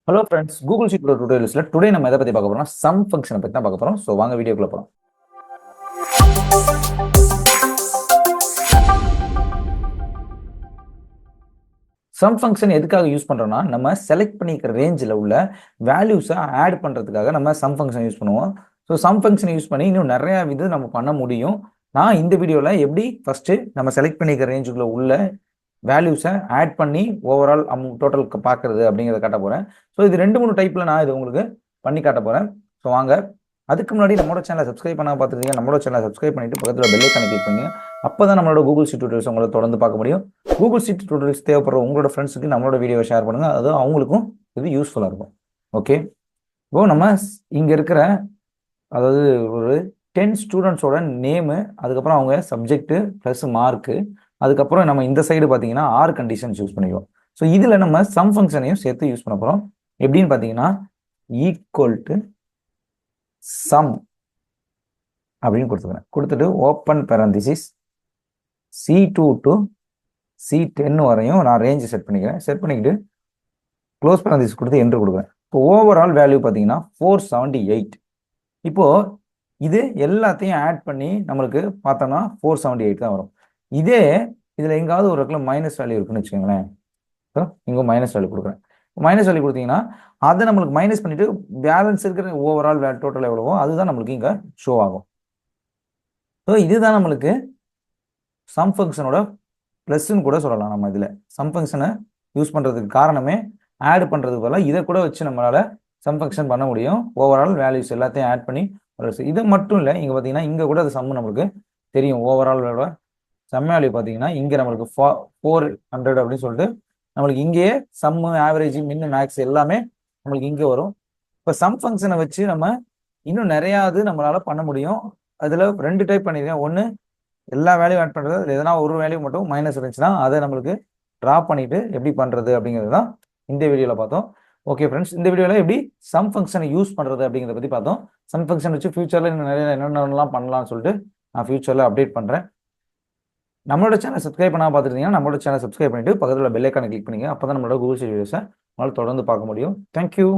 Hello friends, Google sheet டுடோரியல்ஸ்ல today நம்ம எதை பத்தி பார்க்க போறோம்னா சம் ஃபங்க்ஷனை பத்தி தான் பார்க்க போறோம். ஸோ வாங்க வீடியோக்குள்ள போறோம். சம் ஃபங்க்ஷன் எதுக்காக யூஸ் பண்றோம்னா, நம்ம செலக்ட் பண்ணிக்கிற ரேஞ்சில் உள்ள வேல்யூஸை ஆட் பண்றதுக்காக நம்ம சம் ஃபங்க்ஷன் யூஸ் பண்ணுவோம். ஸோ சம் ஃபங்க்ஷன் யூஸ் பண்ணி இன்னும் நிறைய இது நம்ம பண்ண முடியும். நான் இந்த வீடியோவில் எப்படி ஃபர்ஸ்ட் நம்ம செலக்ட் பண்ணிக்கிற ரேஞ்சுக்குள்ள உள்ள வேல்யூஸை ஆட் பண்ணி ஓவரால் டோட்டலுக்கு பார்க்கறது அப்படிங்கிறத காட்ட போறேன். ஸோ இது 2-3 டைப்ல நான் இது உங்களுக்கு பண்ணி காட்ட போறேன். ஸோ வாங்க. அதுக்கு முன்னாடி நம்மளோட சேனலை சப்ஸ்கிரைப் பண்ணாம பார்த்துருக்கீங்க, நம்மளோட சேனலை சப்ஸ்கிரைப் பண்ணிட்டு பக்கத்தில் பெல் ஐகானை கிளிக் பண்ணுங்க. அப்பதான் நம்மளோட கூகுள் ஷீட் டுடோரியல்ஸ் உங்களை தொடர்ந்து பார்க்க முடியும். கூகுள் ஷீட் டுடோரியல்ஸ் தேவைப்படுற உங்களோட ஃப்ரெண்ட்ஸுக்கு நம்மளோட வீடியோவை ஷேர் பண்ணுங்க. அது அவங்களுக்கும் இது யூஸ்ஃபுல்லாக இருக்கும். ஓகே, இப்போ நம்ம இங்க இருக்கிற அதாவது ஒரு 10 ஸ்டூடெண்ட்ஸோட நேமு, அதுக்கப்புறம் அவங்க சப்ஜெக்ட் ப்ளஸ் மார்க்கு, அதுக்கப்புறம் நம்ம இந்த சைடு பார்த்தீங்கன்னா ஆர் கண்டிஷன்ஸ் யூஸ் பண்ணிக்குவோம். ஸோ இதில் நம்ம சம் ஃபங்க்ஷனையும் சேர்த்து யூஸ் பண்ண போகிறோம். எப்படின்னு பார்த்தீங்கன்னா ஈக்குவல் டு சம் அப்படின்னு கொடுத்துக்கிறேன். கொடுத்துட்டு ஓப்பன் பேரந்திசிஸ் C2 டு C10 வரையும் நான் ரேஞ்சு செட் பண்ணிக்கிறேன். செட் பண்ணிக்கிட்டு க்ளோஸ் பேரந்திசிஸ் கொடுத்து என்ட்ரு கொடுக்குறேன். இப்போ ஓவரால் வேல்யூ பார்த்தீங்கன்னா 478. இப்போ இது எல்லாத்தையும் ஆட் பண்ணி நம்மளுக்கு பார்த்தோம்னா 478 தான் வரும். இதே இதில் எங்காவது ஒரு இடத்துல மைனஸ் வேல்யூ இருக்குன்னு வச்சுக்கோங்களேன். ஸோ இங்கே மைனஸ் வேல்யூ கொடுக்குறேன். மைனஸ் வேல்யூ கொடுத்தீங்கன்னா அதை நம்மளுக்கு மைனஸ் பண்ணிட்டு பேலன்ஸ் இருக்கிற ஓவரால் டோட்டல் எவ்வளவோ அதுதான் நம்மளுக்கு இங்கே ஷோ ஆகும். ஸோ இதுதான் நம்மளுக்கு சம் ஃபங்க்ஷனோட ப்ளஸ்ன்னு கூட சொல்லலாம். நம்ம இதில் சம் ஃபங்க்ஷனை யூஸ் பண்ணுறதுக்கு காரணமே ஆட் பண்ணுறதுக்கு பதிலாக இதை கூட வச்சு நம்மளால் சம் ஃபங்க்ஷன் பண்ண முடியும். ஓவரால் வேல்யூஸ் எல்லாத்தையும் ஆட் பண்ணி இது மட்டும் இல்லை, இங்கே பார்த்தீங்கன்னா இங்கே கூட அது சம் நம்மளுக்கு தெரியும். ஓவரால் சம் வேல்யூ பார்த்தீங்கன்னா இங்கே நம்மளுக்கு 400 அப்படின்னு சொல்லிட்டு நம்மளுக்கு இங்கேயே சம்மு, ஆவரேஜ், மின்னு, மேக்ஸ் எல்லாமே நம்மளுக்கு இங்கே வரும். இப்போ சம் ஃபங்க்ஷனை வச்சு நம்ம இன்னும் நிறையா இது நம்மளால பண்ண முடியும். அதில் 2 டைப் பண்ணியிருக்கேன். ஒன்று எல்லா வேல்யூ ஆட் பண்ணுறது, அதில் எதனா ஒரு வேல்யூ மட்டும் மைனஸ் இருந்துச்சுன்னா அதை நம்மளுக்கு ட்ரா பண்ணிட்டு எப்படி பண்ணுறது அப்படிங்கிறது தான் இந்த வீடியோவில் பார்த்தோம். ஓகே ஃப்ரெண்ட்ஸ், இந்த வீடியோவில் எப்படி சம் ஃபங்க்ஷனை யூஸ் பண்ணுறது அப்படிங்கிறத பற்றி பார்த்தோம். சம் ஃபங்க்ஷன் வச்சு ஃபியூச்சரில் இன்னும் நிறைய என்னென்னலாம் பண்ணலாம்னு சொல்லிட்டு நான் ஃபியூச்சரில் அப்டேட் பண்ணுறேன். நம்மளோட சேனல் சப்ஸ்கிரைப் பண்ணால் பார்த்துருந்தீங்கன்னா நம்மளோட சேனல் சப்ஸ்கிரைப் பண்ணிட்டு பக்கத்தில் பெல் ஐக்கானை கிளிக் பண்ணிங்க. அப்போ தான் நம்மளோட கூகுள் வீடியோஸை உங்களால் தொடர்ந்து பார்க்க முடியும். தேங்க்யூ.